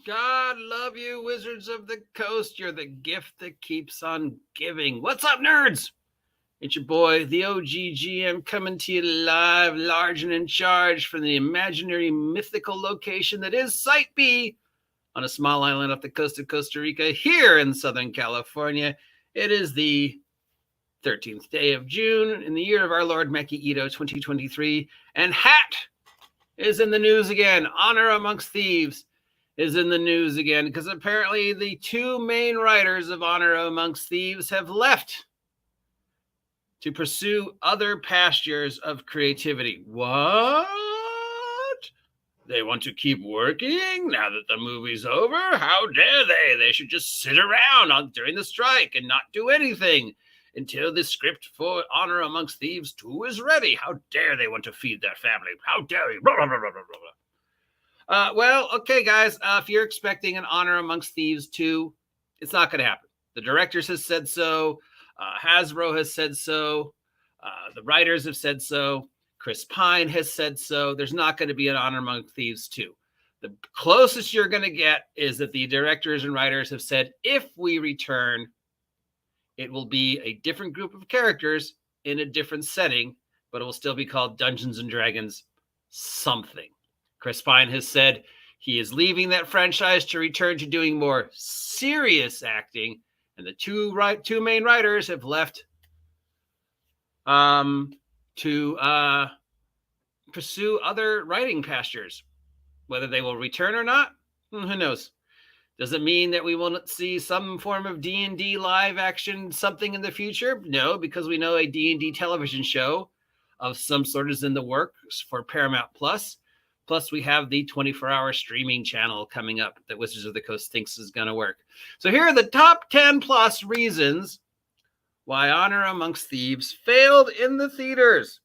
God love you, Wizards of the Coast. You're the gift that keeps on giving. What's up, nerds? It's your boy, the OG GM, coming to you live, large and in charge from the imaginary mythical location that is Site B on a small island off the coast of Costa Rica here in Southern California. It is the 13th day of June in the year of our Lord Meki Ito 2023, and Hat is in the news again. Honor Amongst Thieves is in the news again because apparently the two main writers of Honor Amongst Thieves have left to pursue other pastures of creativity. What? They want to keep working now that the movie's over? How dare they? They should just sit around during the strike and not do anything until the script for Honor Amongst Thieves 2 is ready. How dare they want to feed their family? How dare you? Blah, blah, blah, blah, blah, blah. Well, okay, guys, if you're expecting an Honor Amongst Thieves 2, it's not going to happen. The directors have said so. Hasbro has said so. The writers have said so. Chris Pine has said so. There's not going to be an Honor Amongst Thieves 2. The closest you're going to get is that the directors and writers have said, if we return, it will be a different group of characters in a different setting, but it will still be called Dungeons and Dragons something. Chris Pine has said he is leaving that franchise to return to doing more serious acting, and the two main writers have left to pursue other writing pastures. Whether they will return or not, who knows? Does it mean that we will see some form of D&D live action something in the future? No, because we know a D&D television show of some sort is in the works for Paramount Plus. Plus, we have the 24-hour streaming channel coming up that Wizards of the Coast thinks is going to work. So here are the top 10 plus reasons why Honor Amongst Thieves failed in the theaters.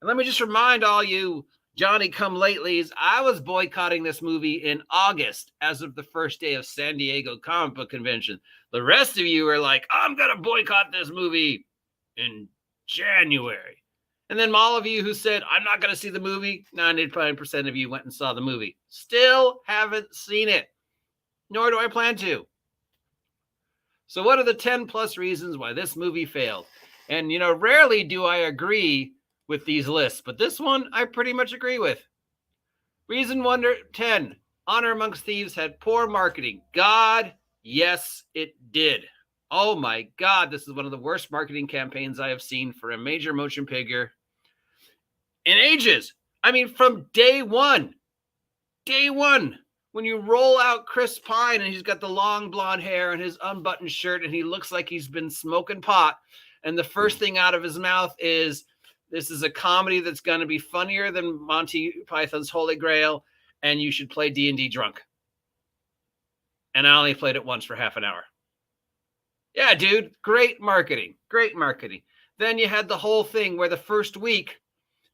And let me just remind all you Johnny-come-latelys, I was boycotting this movie in August as of the first day of San Diego Comic Book Convention. The rest of you are like, I'm going to boycott this movie in January. And then all of you who said, I'm not going to see the movie, 95% of you went and saw the movie. Still haven't seen it, nor do I plan to. So what are the 10 plus reasons why this movie failed? And, rarely do I agree with these lists, but this one I pretty much agree with. Reason 10, Honor Amongst Thieves had poor marketing. God, yes, it did. Oh my God, this is one of the worst marketing campaigns I have seen for a major motion picture in ages. I mean, from day one, when you roll out Chris Pine and he's got the long blonde hair and his unbuttoned shirt and he looks like he's been smoking pot, and the first thing out of his mouth is, this is a comedy that's going to be funnier than Monty Python's Holy Grail, and you should play D&D drunk. And I only played it once for half an hour. Yeah, dude, great marketing. Then you had the whole thing where the first week,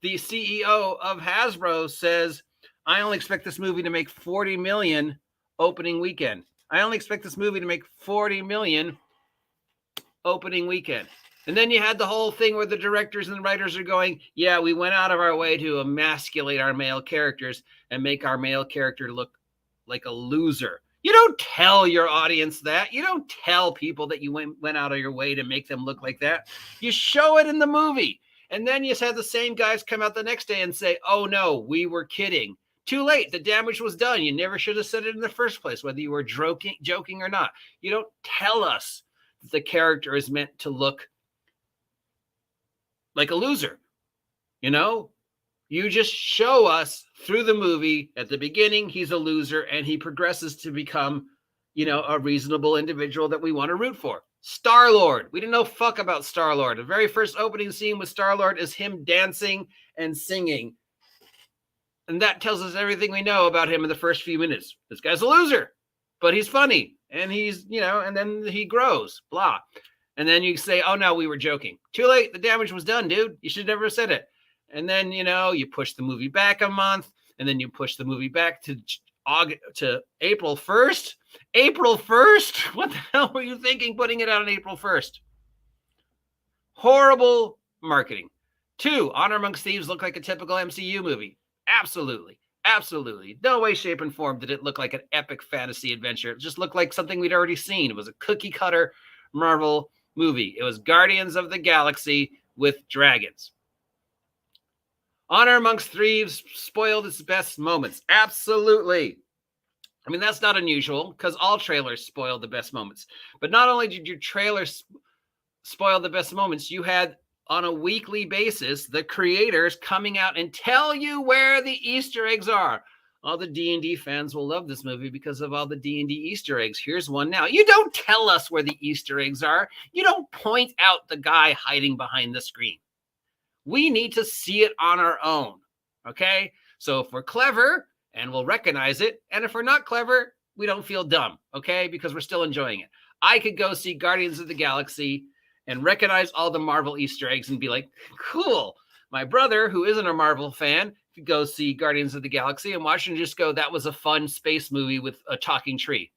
the CEO of Hasbro says, I only expect this movie to make $40 million opening weekend. And then you had the whole thing where the directors and the writers are going, yeah, we went out of our way to emasculate our male characters and make our male character look like a loser. You don't tell your audience that. You don't tell people that you went out of your way to make them look like that. You show it in the movie. And then you had the same guys come out the next day and say, oh, no, we were kidding. Too late. The damage was done. You never should have said it in the first place, whether you were joking or not. You don't tell us that the character is meant to look like a loser. You just show us through the movie at the beginning, he's a loser, and he progresses to become, a reasonable individual that we want to root for. Star-Lord. We didn't know fuck about Star-Lord. The very first opening scene with Star-Lord is him dancing and singing. And that tells us everything we know about him in the first few minutes. This guy's a loser, but he's funny. And he's, and then he grows, blah. And then you say, oh, no, we were joking. Too late. The damage was done, dude. You should never have said it. And then, you push the movie back a month, and then you push the movie back to April 1st. April 1st? What the hell were you thinking putting it out on April 1st? Horrible marketing. 2, Honor Amongst Thieves looked like a typical MCU movie. Absolutely. Absolutely. No way, shape, and form did it look like an epic fantasy adventure. It just looked like something we'd already seen. It was a cookie cutter Marvel movie. It was Guardians of the Galaxy with dragons. Honor Amongst Thieves spoiled its best moments. Absolutely. I mean, that's not unusual because all trailers spoil the best moments. But not only did your trailers spoil the best moments, you had on a weekly basis the creators coming out and tell you where the Easter eggs are. All the D&D fans will love this movie because of all the D&D Easter eggs. Here's one now. You don't tell us where the Easter eggs are. You don't point out the guy hiding behind the screen. We need to see it on our own, okay? So if we're clever, and we'll recognize it, and if we're not clever, we don't feel dumb, okay? Because we're still enjoying it. I could go see Guardians of the Galaxy and recognize all the Marvel Easter eggs and be like, cool. My brother, who isn't a Marvel fan, could go see Guardians of the Galaxy and watch and just go, that was a fun space movie with a talking tree.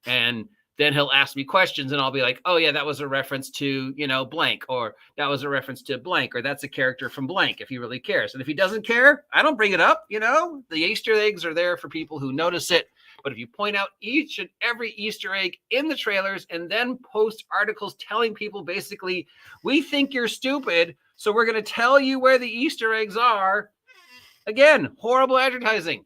And then he'll ask me questions and I'll be like, oh yeah, that was a reference to, blank, or that was a reference to blank, or that's a character from blank if he really cares. And if he doesn't care, I don't bring it up. The Easter eggs are there for people who notice it. But if you point out each and every Easter egg in the trailers and then post articles telling people basically, we think you're stupid, so we're going to tell you where the Easter eggs are. Again, horrible advertising.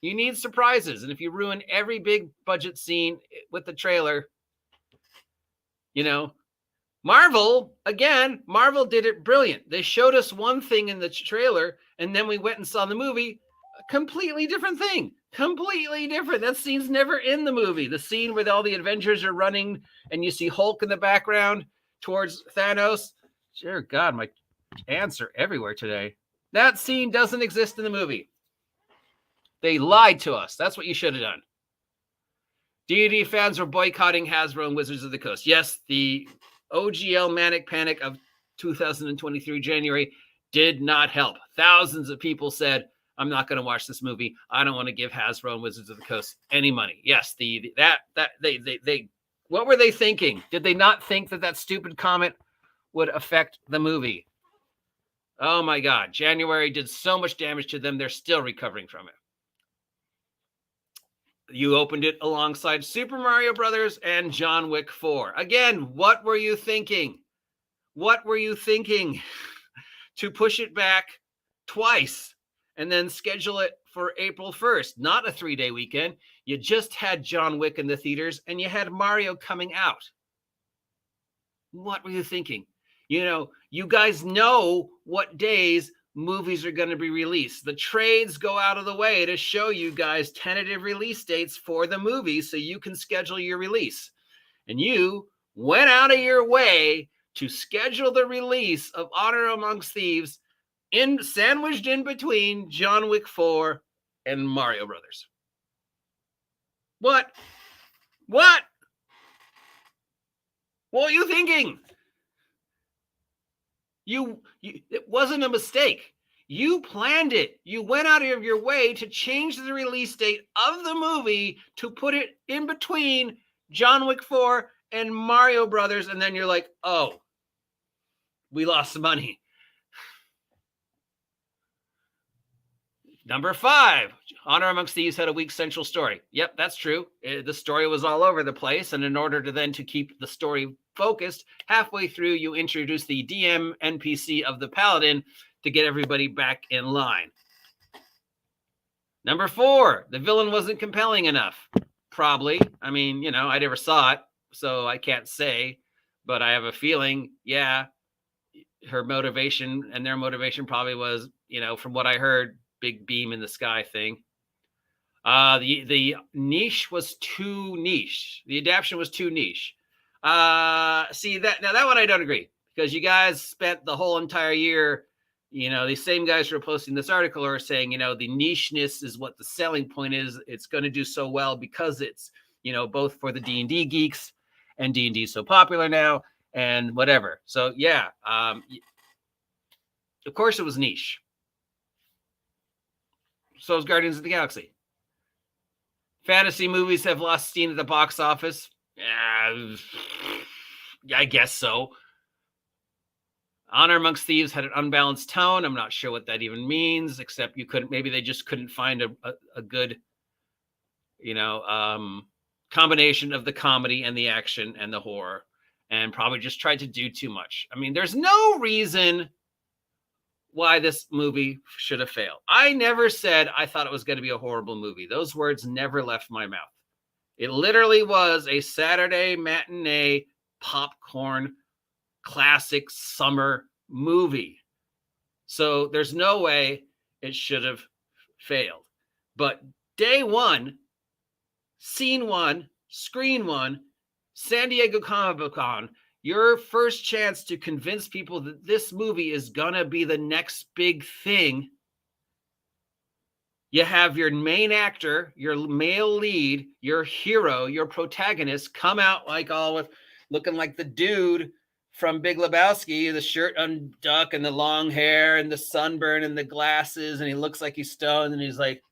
You need surprises. And if you ruin every big budget scene with the trailer, Marvel did it brilliant. They showed us one thing in the trailer, and then we went and saw the movie, a completely different thing. Completely different. That scene's never in the movie. The scene where all the Avengers are running and you see Hulk in the background towards Thanos. Dear God, my ants are everywhere today. That scene doesn't exist in the movie. They lied to us. That's what you should have done. D&D fans were boycotting Hasbro and Wizards of the Coast. Yes, the OGL Manic Panic of 2023 January did not help. Thousands of people said, I'm not going to watch this movie. I don't want to give Hasbro and Wizards of the Coast any money. Yes, they what were they thinking? Did they not think that stupid comment would affect the movie? Oh my God, January did so much damage to them. They're still recovering from it. You opened it alongside Super Mario Brothers and John Wick 4. Again, what were you thinking? What were you thinking to push it back twice and then schedule it for April 1st? Not a 3-day weekend. You just had John Wick in the theaters and you had Mario coming out. What were you thinking? You guys know what days movies are going to be released. The trades go out of the way to show you guys tentative release dates for the movie so you can schedule your release. And you went out of your way to schedule the release of Honor Amongst Thieves sandwiched in between John Wick 4 and Mario Brothers. What? What were you thinking? It wasn't a mistake. You planned it. You went out of your way to change the release date of the movie to put it in between John Wick 4 and Mario Brothers. And then you're like, oh, we lost some money. Number 5, Honor Amongst Thieves had a weak central story. Yep, that's true. The story was all over the place. And in order to keep the story focused, halfway through, you introduce the DM NPC of the Paladin to get everybody back in line. Number 4, the villain wasn't compelling enough. Probably. I mean, I never saw it, so I can't say. But I have a feeling, yeah, her motivation and their motivation probably was, from what I heard, big beam in the sky thing. The niche was too niche. The adaptation was too niche. See that one I don't agree, because you guys spent the whole entire year, these same guys who are posting this article are saying, the nicheness is what the selling point is. It's going to do so well because it's, both for the D&D geeks, and D&D is so popular now and whatever. So yeah, of course it was niche. So is Guardians of the Galaxy. Fantasy movies have lost steam at the box office. I guess so. Honor Amongst Thieves had an unbalanced tone. I'm not sure what that even means, except maybe they just couldn't find a good, combination of the comedy and the action and the horror, and probably just tried to do too much. I mean, there's no reason why this movie should have failed. I never said I thought it was going to be a horrible movie. Those words never left my mouth. It literally was a Saturday matinee popcorn classic summer movie. So there's no way it should have failed. But day one, scene one, screen one, San Diego Comic-Con, your first chance to convince people that this movie is going to be the next big thing. You have your main actor, your male lead, your hero, your protagonist come out like all with looking like the dude from Big Lebowski, the shirt untucked and the long hair and the sunburn and the glasses, and he looks like he's stoned, and he's like,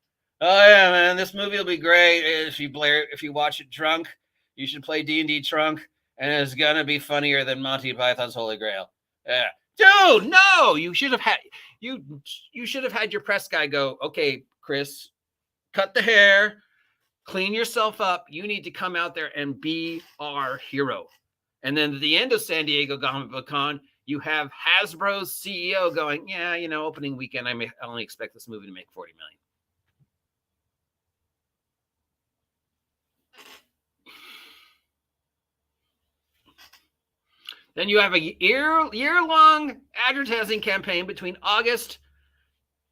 "Oh yeah, man, this movie will be great if you watch it drunk. You should play D&D drunk, and it's gonna be funnier than Monty Python's Holy Grail." Yeah, dude, no, you should have had your press guy go, "Okay, Chris, cut the hair, clean yourself up. You need to come out there and be our hero." And then at the end of San Diego Comic-Con, you have Hasbro's CEO going, "Yeah, opening weekend, I only expect this movie to make $40 million." Then you have a year-long advertising campaign between August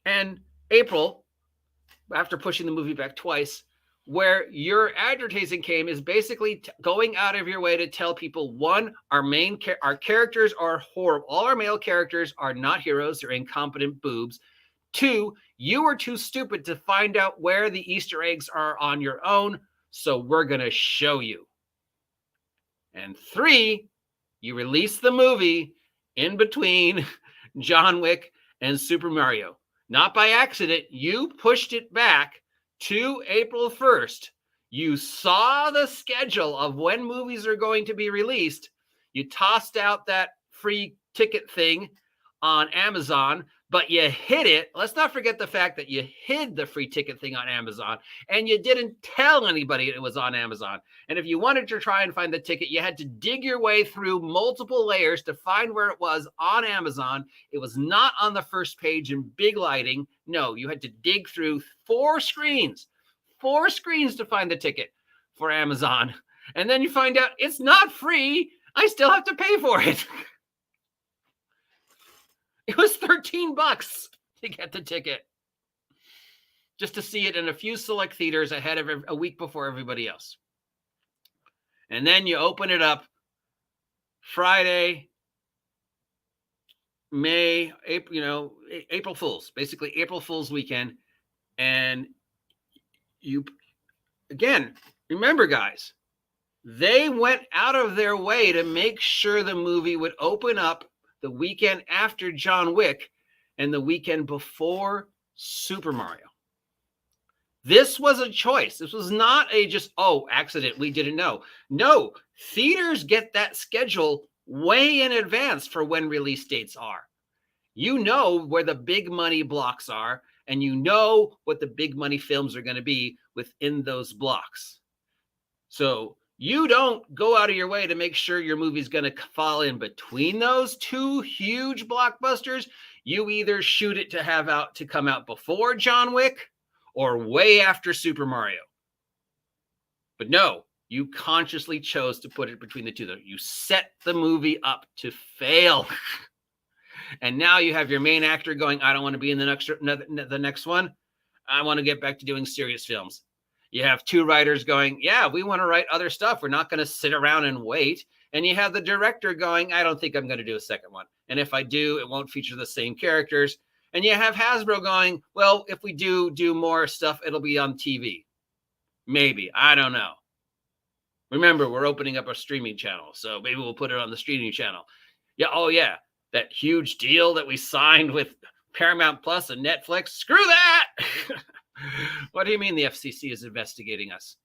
and April, after pushing the movie back twice, where your advertising came is basically going out of your way to tell people, one, our characters are horrible. All our male characters are not heroes. They're incompetent boobs. Two, you were too stupid to find out where the Easter eggs are on your own, so we're going to show you. And three, you release the movie in between John Wick and Super Mario. Not by accident, you pushed it back to April 1st. You saw the schedule of when movies are going to be released. You tossed out that free ticket thing on Amazon, but you hid it. Let's not forget the fact that you hid the free ticket thing on Amazon, and you didn't tell anybody it was on Amazon. And if you wanted to try and find the ticket, you had to dig your way through multiple layers to find where it was on Amazon. It was not on the first page in big lighting. No, you had to dig through four screens to find the ticket for Amazon. And then you find out it's not free. I still have to pay for it. It was $13 to get the ticket, just to see it in a few select theaters ahead of a week before everybody else. And then you open it up Friday, May, April, April Fool's, basically April Fool's weekend. And you, again, remember, guys, they went out of their way to make sure the movie would open up the weekend after John Wick and the weekend before Super Mario. This was a choice. This was not a just, accident, we didn't know. No, theaters get that schedule way in advance for when release dates are. You know where the big money blocks are, and you know what the big money films are going to be within those blocks. So you don't go out of your way to make sure your movie's going to fall in between those two huge blockbusters. You either shoot it to come out before John Wick or way after Super Mario. But no, you consciously chose to put it between the two. You set the movie up to fail. And now you have your main actor going, "I don't want to be in the next one. I want to get back to doing serious films." You have two writers going, "Yeah, we want to write other stuff. We're not going to sit around and wait." And you have the director going, "I don't think I'm going to do a second one. And if I do, it won't feature the same characters." And you have Hasbro going, "Well, if we do more stuff, it'll be on TV. Maybe. I don't know. Remember, we're opening up a streaming channel, so maybe we'll put it on the streaming channel." Yeah, oh yeah, that huge deal that we signed with Paramount Plus and Netflix. Screw that! What do you mean the FCC is investigating us?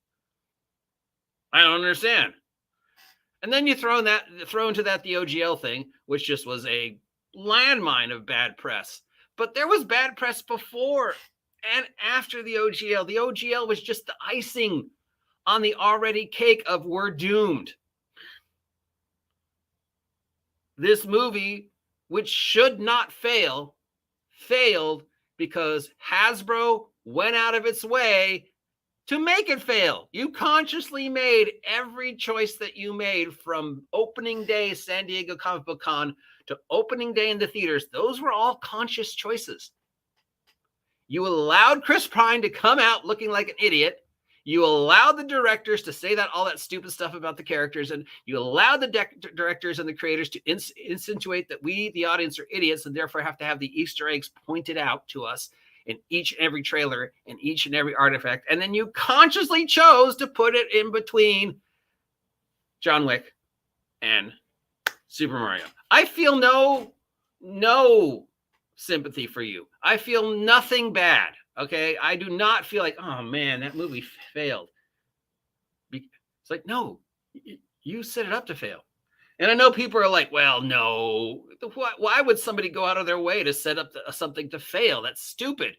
I don't understand. And then you throw into that the OGL thing, which just was a landmine of bad press. But there was bad press before and after the OGL. The OGL was just the icing on the already cake of we're doomed. This movie, which should not fail, failed because Hasbro went out of its way to make it fail. You consciously made every choice that you made from opening day San Diego Comic Book Con to opening day in the theaters. Those were all conscious choices. You allowed Chris Pine to come out looking like an idiot. You allowed the directors to say all that stupid stuff about the characters, and you allowed the directors and the creators to insinuate that we, the audience, are idiots and therefore have to have the Easter eggs pointed out to us in each and every trailer and each and every artifact. And then you consciously chose to put it in between John Wick and Super Mario. I feel no sympathy for you. I feel nothing bad. Okay, I do not feel like, oh man, that movie failed. It's like, no, you set it up to fail. And I know people are like, well, no, why would somebody go out of their way to set up something to fail? That's stupid.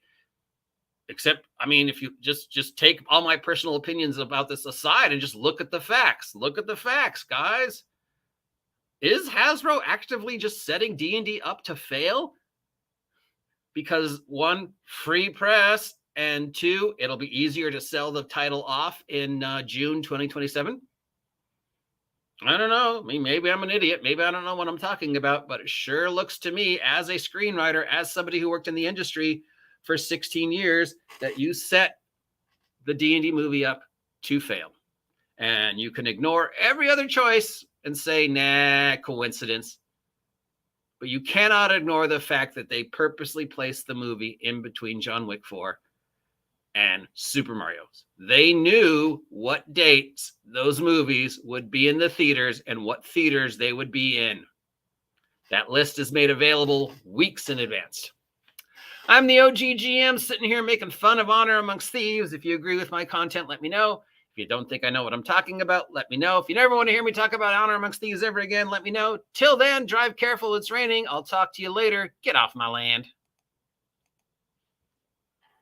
Except, I mean, if you just take all my personal opinions about this aside and just look at the facts. Look at the facts, guys. Is Hasbro actively just setting D&D up to fail? Because one, free press, and two, it'll be easier to sell the title off in June 2027. I don't know. I mean, maybe I'm an idiot. Maybe I don't know what I'm talking about, but it sure looks to me as a screenwriter, as somebody who worked in the industry for 16 years, that you set the D&D movie up to fail. And you can ignore every other choice and say, nah, coincidence. But you cannot ignore the fact that they purposely placed the movie in between John Wick 4 and Super Mario. They knew what dates those movies would be in the theaters and what theaters they would be in. That list is made available weeks in advance. I'm the OG GM sitting here making fun of Honor Amongst Thieves. If you agree with my content, let me know. If you don't think I know what I'm talking about, let me know. If you never want to hear me talk about Honor Amongst Thieves ever again, let me know. Till then, drive careful. It's raining. I'll talk to you later. Get off my land.